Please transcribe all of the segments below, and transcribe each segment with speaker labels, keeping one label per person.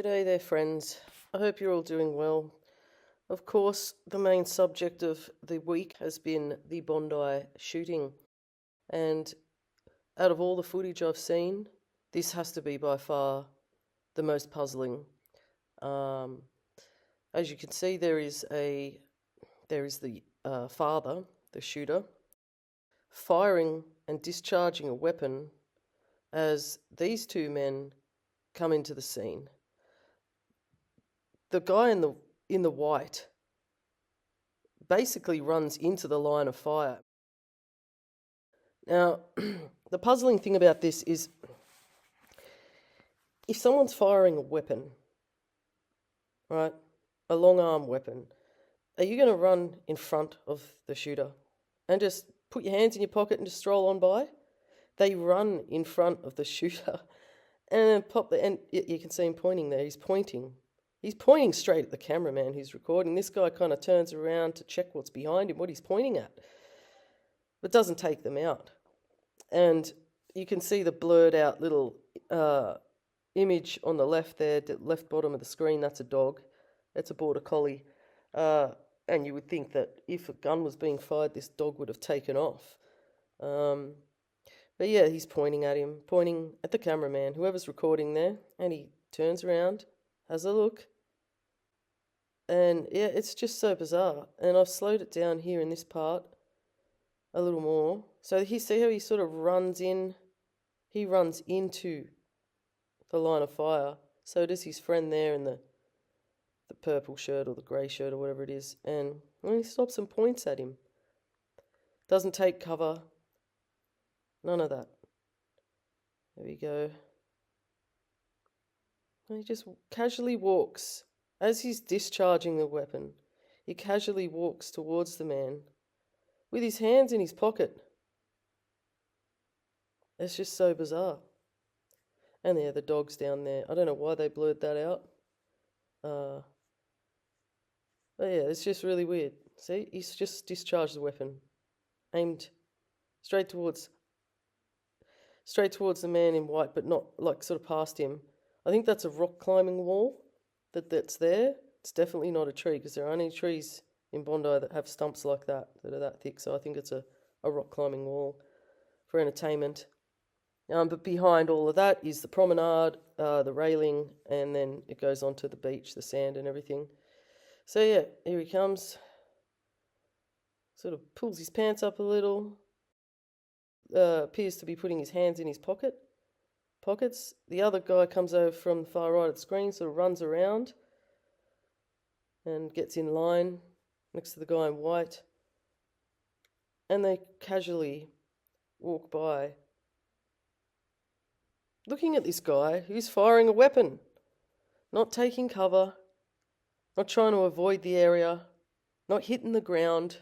Speaker 1: G'day there, friends. I hope you're all doing well. Of course, the main subject of the week has been the Bondi shooting. And out of all the footage I've seen, this has to be by far the most puzzling. As you can see, there is the father, the shooter, firing and discharging a weapon as these two men come into the scene. The guy in the white basically runs into the line of fire. Now, the puzzling thing about this is if someone's firing a weapon, right, a long arm weapon, are you going to run in front of the shooter and just put your hands in your pocket and just stroll on by? They run in front of the shooter and and you can see him pointing there. He's pointing straight at the cameraman who's recording. This guy kind of turns around to check what's behind him, what he's pointing at, but doesn't take them out. And you can see the blurred out little image on the left there, the left bottom of the screen. That's a dog. That's a border collie. And you would think that if a gun was being fired, this dog would have taken off. But yeah, he's pointing at him, pointing at the cameraman, whoever's recording there, and he turns around, has a look. And yeah, it's just so bizarre. And I've slowed it down here in this part a little more. So you see how he sort of runs in? He runs into the line of fire. So does his friend there in the purple shirt or the grey shirt or whatever it is. And he stops and points at him. Doesn't take cover. None of that. There we go. And he just casually walks. As he's discharging the weapon, he casually walks towards the man with his hands in his pocket. It's just so bizarre. And yeah, the dog's down there. I don't know why they blurred that out. But yeah, it's just really weird. See, he's just discharged the weapon, aimed straight towards the man in white, but not like sort of past him. I think that's a rock climbing wall that's there. It's definitely not a tree, because there aren't any trees in Bondi that have stumps like that are that thick. So I think it's a rock climbing wall for entertainment. But behind all of that is the promenade, the railing, and then it goes on to the beach, the sand and everything. So yeah, here he comes. Sort of pulls his pants up a little. Appears to be putting his hands in his pockets. The other guy comes over from the far right of the screen, sort of runs around and gets in line next to the guy in white. And they casually walk by, looking at this guy who's firing a weapon, not taking cover, not trying to avoid the area, not hitting the ground,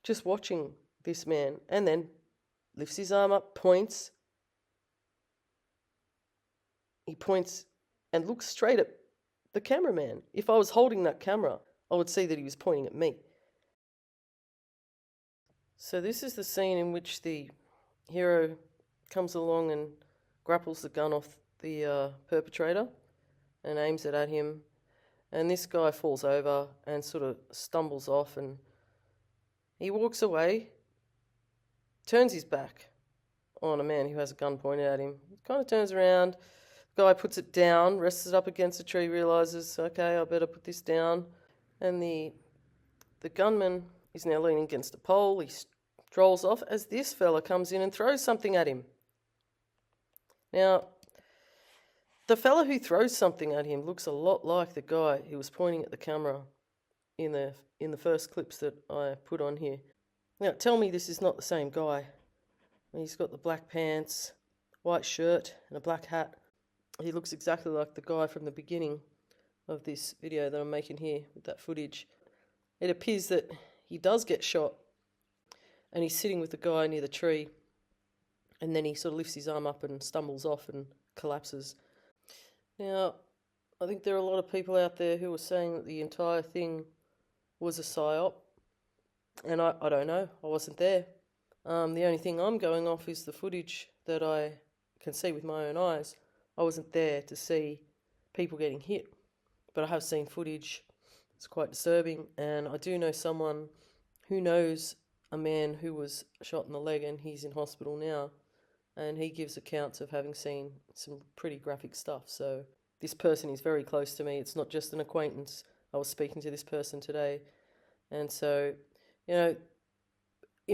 Speaker 1: just watching this man, and then lifts his arm up, points. He points and looks straight at the cameraman. If I was holding that camera, I would see that he was pointing at me. So this is the scene in which the hero comes along and grapples the gun off the perpetrator and aims it at him. And this guy falls over and sort of stumbles off, and he walks away, turns his back on a man who has a gun pointed at him. He kind of turns around. The guy puts it down, rests it up against a tree, realises, okay, I better put this down. And the gunman is now leaning against a pole. He strolls off as this fella comes in and throws something at him. Now, the fella who throws something at him looks a lot like the guy who was pointing at the camera in the first clips that I put on here. Now, tell me this is not the same guy. He's got the black pants, white shirt, and a black hat. He looks exactly like the guy from the beginning of this video that I'm making here with that footage. It appears that he does get shot, and he's sitting with the guy near the tree, and then he sort of lifts his arm up and stumbles off and collapses. Now, I think there are a lot of people out there who are saying that the entire thing was a psyop, and I don't know. I wasn't there. The only thing I'm going off is the footage that I can see with my own eyes. I wasn't there to see people getting hit, but I have seen footage. It's quite disturbing, and I do know someone who knows a man who was shot in the leg, and he's in hospital now, and he gives accounts of having seen some pretty graphic stuff. So this person is very close to me. It's not just an acquaintance. I was speaking to this person today, and so, in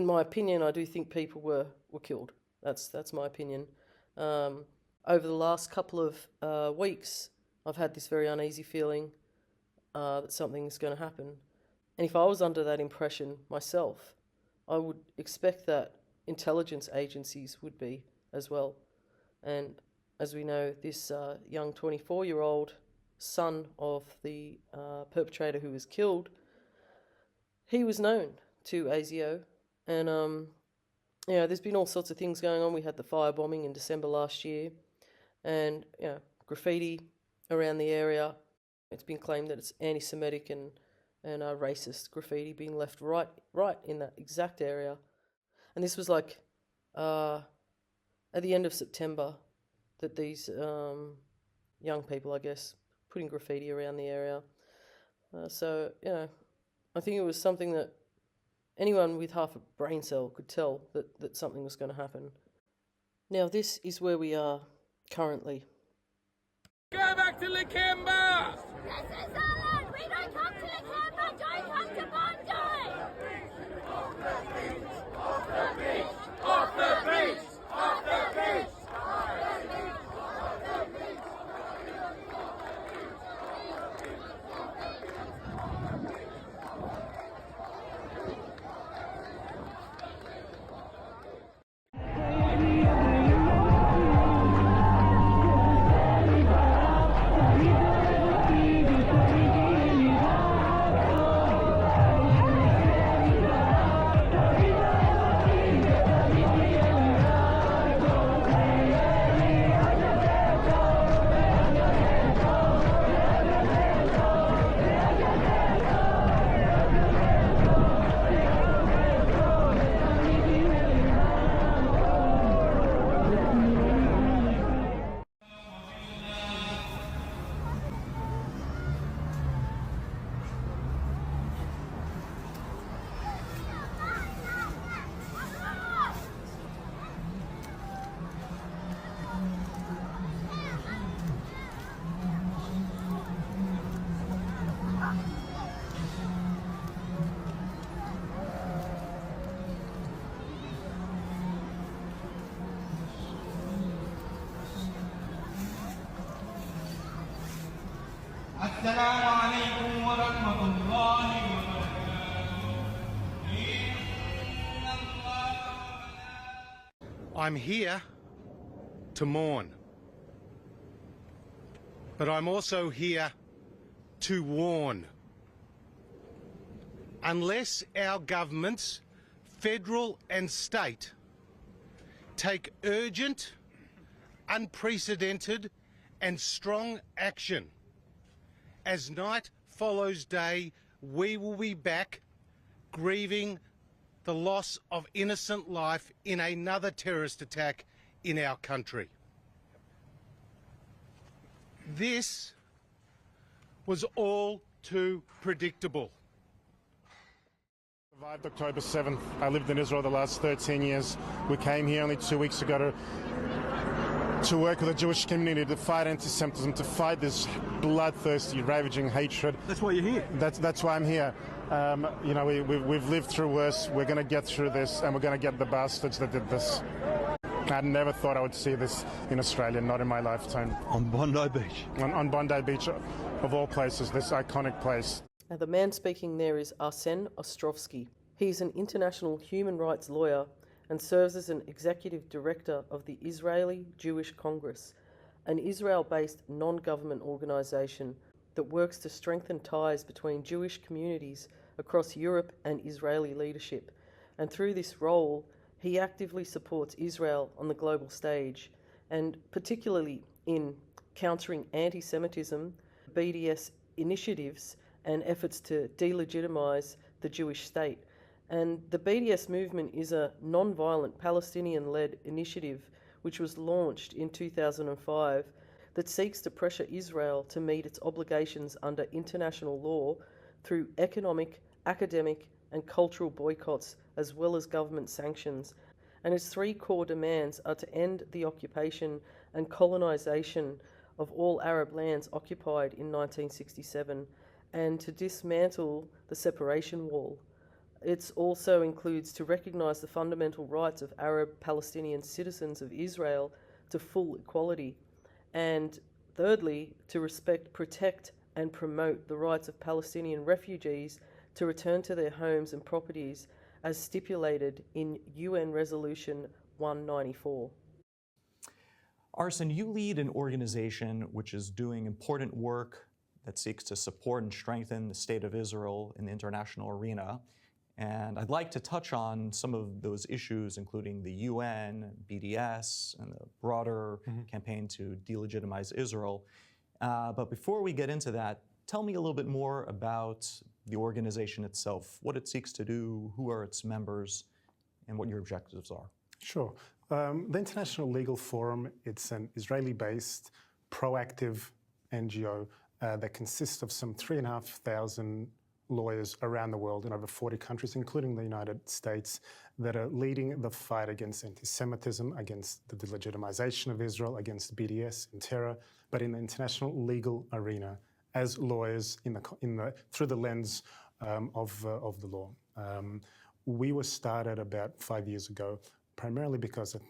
Speaker 1: my opinion, I do think people were killed. That's my opinion. Over the last couple of weeks, I've had this very uneasy feeling that something's going to happen. And if I was under that impression myself, I would expect that intelligence agencies would be as well. And as we know, this young 24-year-old son of the perpetrator who was killed, he was known to ASIO. And, there's been all sorts of things going on. We had the firebombing in December last year, and, graffiti around the area. It's been claimed that it's anti-Semitic and racist graffiti being left right in that exact area. And this was like at the end of September that these young people, I guess, putting graffiti around the area. So, I think it was something that anyone with half a brain cell could tell that something was going to happen. Now, this is where we are currently.
Speaker 2: Go back to Lakemba!
Speaker 3: This is our land! We don't come to Lakemba! Don't come to Bondi!
Speaker 2: Off the beach! Off the beach! Off the beach! Off the beach! السلام عليكم ورحمة الله وبركاته.
Speaker 4: I'm here to mourn, but I'm also here to warn. Unless our governments, federal and state, take urgent, unprecedented and strong action, as night follows day, we will be back grieving the loss of innocent life in another terrorist attack in our country. This was all too predictable.
Speaker 5: Survived October 7th. I lived in Israel the last 13 years. We came here only 2 weeks ago to work with the Jewish community, to fight anti-Semitism, to fight this bloodthirsty, ravaging hatred.
Speaker 6: That's why you're here.
Speaker 5: That's why I'm here. We've lived through worse. We're going to get through this, and we're going to get the bastards that did this. I never thought I would see this in Australia, not in my lifetime.
Speaker 6: On Bondi Beach.
Speaker 5: On Bondi Beach, of all places, this iconic place.
Speaker 1: Now, the man speaking there is Arsen Ostrovsky. He is an international human rights lawyer and serves as an executive director of the Israeli Jewish Congress, an Israel-based non-government organisation that works to strengthen ties between Jewish communities across Europe and Israeli leadership. And through this role, he actively supports Israel on the global stage, and particularly in countering anti-Semitism, BDS initiatives, and efforts to delegitimize the Jewish state. And the BDS movement is a non-violent Palestinian-led initiative which was launched in 2005 that seeks to pressure Israel to meet its obligations under international law through economic, academic, and cultural boycotts, as well as government sanctions. And its three core demands are to end the occupation and colonization of all Arab lands occupied in 1967 and to dismantle the separation wall. It also includes to recognize the fundamental rights of Arab Palestinian citizens of Israel to full equality, and thirdly, to respect, protect, and promote the rights of Palestinian refugees to return to their homes and properties as stipulated in UN Resolution 194.
Speaker 6: Arsen, you lead an organization which is doing important work that seeks to support and strengthen the state of Israel in the international arena. And I'd like to touch on some of those issues, including the UN, BDS, and the broader campaign to delegitimize Israel. But before we get into that, tell me a little bit more about the organization itself, what it seeks to do, who are its members, and what your objectives are.
Speaker 5: Sure. The International Legal Forum, it's an Israeli-based, proactive NGO that consists of some 3,500 lawyers around the world in over 40 countries, including the United States, that are leading the fight against anti-Semitism, against the delegitimization of Israel, against BDS and terror, but in the international legal arena as lawyers through the lens of the law. We were started about 5 years ago, primarily because of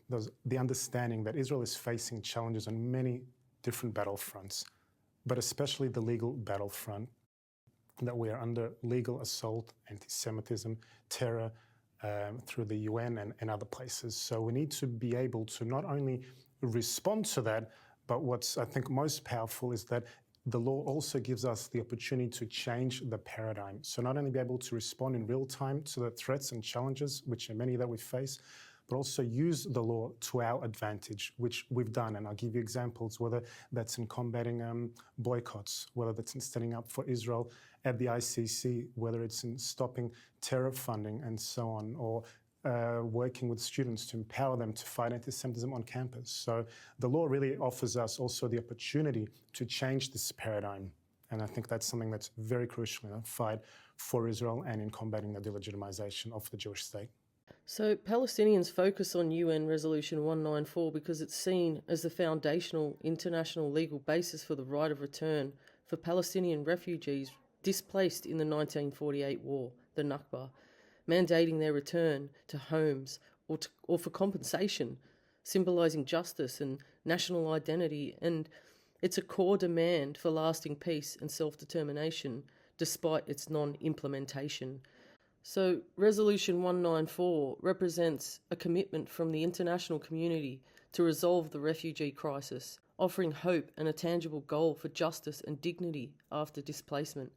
Speaker 5: the understanding that Israel is facing challenges on many different battlefronts, but especially the legal battlefront, that we are under legal assault, anti-Semitism, terror through the UN and other places. So we need to be able to not only respond to that, but what's I think most powerful is that the law also gives us the opportunity to change the paradigm. So not only be able to respond in real time to the threats and challenges, which are many that we face, but also use the law to our advantage, which we've done. And I'll give you examples, whether that's in combating boycotts, whether that's in standing up for Israel at the ICC, whether it's in stopping terror funding and so on, or working with students to empower them to fight anti-Semitism on campus. So the law really offers us also the opportunity to change this paradigm. And I think that's something that's very crucial in the fight for Israel and in combating the delegitimization of the Jewish state.
Speaker 1: So Palestinians focus on UN Resolution 194 because it's seen as the foundational international legal basis for the right of return for Palestinian refugees displaced in the 1948 war, the Nakba, mandating their return to homes or for compensation, symbolising justice and national identity, and it's a core demand for lasting peace and self-determination despite its non-implementation. So Resolution 194 represents a commitment from the international community to resolve the refugee crisis, offering hope and a tangible goal for justice and dignity after displacement.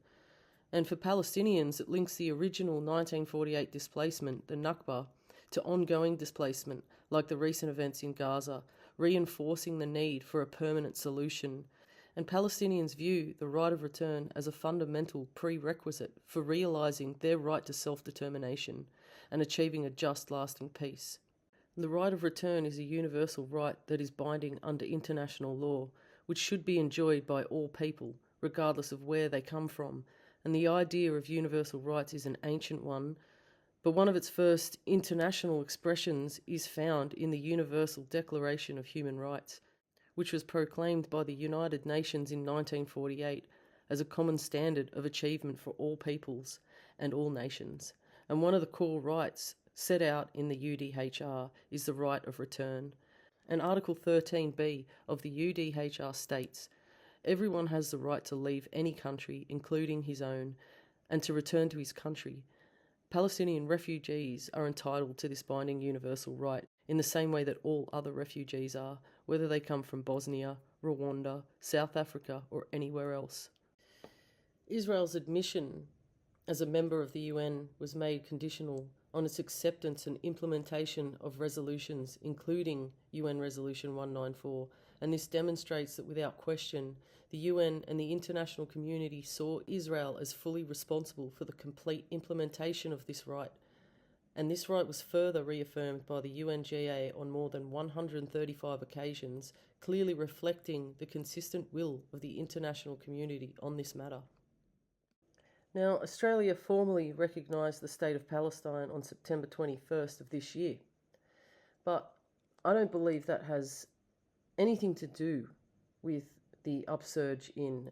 Speaker 1: And for Palestinians, it links the original 1948 displacement, the Nakba, to ongoing displacement, like the recent events in Gaza, reinforcing the need for a permanent solution. And Palestinians view the right of return as a fundamental prerequisite for realising their right to self-determination and achieving a just, lasting peace. The right of return is a universal right that is binding under international law, which should be enjoyed by all people, regardless of where they come from. And the idea of universal rights is an ancient one, but one of its first international expressions is found in the Universal Declaration of Human Rights, which was proclaimed by the United Nations in 1948 as a common standard of achievement for all peoples and all nations. And one of the core rights set out in the UDHR is the right of return. And Article 13b of the UDHR states, everyone has the right to leave any country, including his own, and to return to his country. Palestinian refugees are entitled to this binding universal right in the same way that all other refugees are, whether they come from Bosnia, Rwanda, South Africa, or anywhere else. Israel's admission as a member of the UN was made conditional on its acceptance and implementation of resolutions, including UN Resolution 194, and this demonstrates that without question, the UN and the international community saw Israel as fully responsible for the complete implementation of this right, And this right was further reaffirmed by the UNGA on more than 135 occasions, clearly reflecting the consistent will of the international community on this matter. Now, Australia formally recognised the State of Palestine on September 21st of this year, but I don't believe that has anything to do with the upsurge in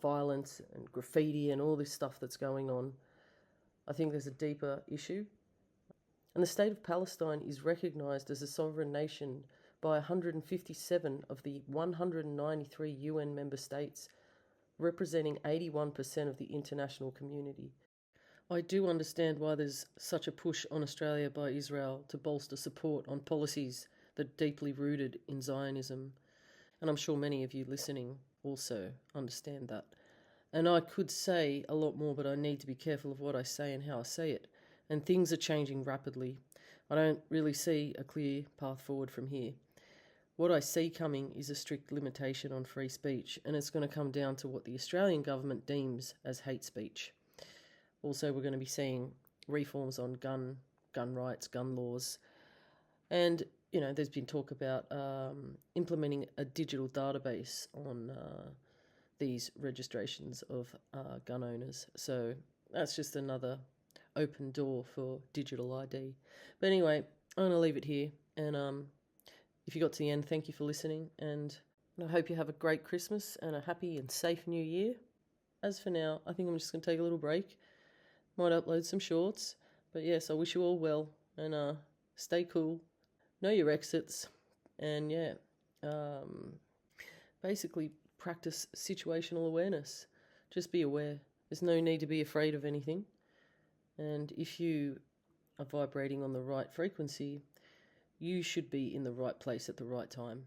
Speaker 1: violence and graffiti and all this stuff that's going on. I think there's a deeper issue. And the State of Palestine is recognised as a sovereign nation by 157 of the 193 UN member states, representing 81% of the international community. I do understand why there's such a push on Australia by Israel to bolster support on policies that are deeply rooted in Zionism. And I'm sure many of you listening also understand that. And I could say a lot more, but I need to be careful of what I say and how I say it. And things are changing rapidly. I don't really see a clear path forward from here. What I see coming is a strict limitation on free speech, and it's going to come down to what the Australian government deems as hate speech. Also, we're going to be seeing reforms on gun rights, gun laws. And, you know, there's been talk about implementing a digital database on these registrations of gun owners. So that's just another open door for digital ID. But anyway, I'm going to leave it here. And if you got to the end, thank you for listening. And I hope you have a great Christmas and a happy and safe New Year. As for now, I think I'm just going to take a little break. Might upload some shorts. But yes, I wish you all well. And stay cool. Know your exits. And yeah, basically practice situational awareness. Just be aware. There's no need to be afraid of anything. And if you are vibrating on the right frequency, you should be in the right place at the right time.